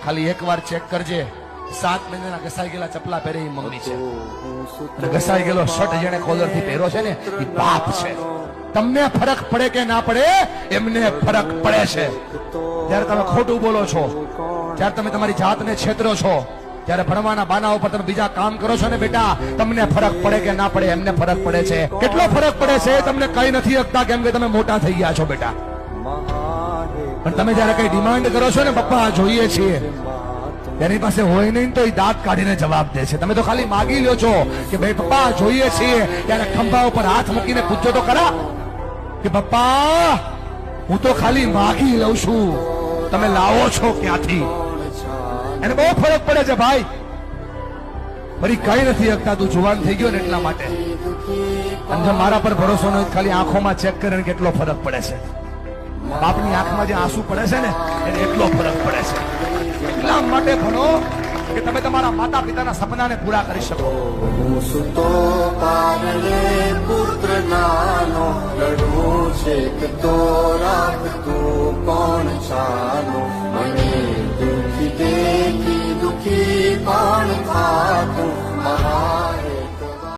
ખાલી એકવાર ચેક કરજે 7 મહિનાના ઘસાઈ ગયેલા ચપલા પહેરે એ મમ્મી છે અને ઘસાઈ ગયેલો શર્ટ જેને કોલર થી પહેરો છે ને એ બાપ છે તમને ફરક પડે કે ના પડે એમને ફરક પડે છે જ્યારે તમે ખોટું બોલો છો જ્યારે તમે તમારી જાતને છેતરો છો જ્યારે ભણવાના બાના ઉપર તમે બીજા કામ કરો છો ને બેટા તમને ફરક પડે કે ના પડે એમને ફરક પડે છે કેટલો ફરક પડે છે તમને કઈ નથી શકતા કેમ કે તમે મોટા થઈ ગયા છો બેટા પણ તમે જયારે કઈ ડિમાન્ડ કરો છો ને પપ્પા જોઈએ છીએ એની પાસે હોય નહીં તો એ દાંત કાઢીને જવાબ દે છે તમે તો ખાલી માગી લ્યો છો કે ભાઈ પપ્પા જોઈએ છીએ ત્યારે ખંભા ઉપર હાથ મૂકીને પૂછજો તો ખરા કે પપ્પા હું તો ખાલી માગી લઉં છું તમે લાવો છો ક્યાંથી એને બહુ ફરક પડે છે ભાઈ ફરી કઈ નથી શકતા તું જુવાન થઈ ગયો ને એટલા માટે અને જો મારા પર ભરોસો નથી ખાલી આંખોમાં ચેક કરીને કેટલો ફરક પડે છે બાપની આંખમાં જે આંસુ પડે છે ને એને એટલો ફરક પડે છે એટલા માટે ભણો કે તમે તમારા માતા પિતાના સપનાને પૂરા કરી શકો હું સુતો પારણે પુત્ર નાનો રડું છે કે તો રાખ તું કોણ ચાલો મને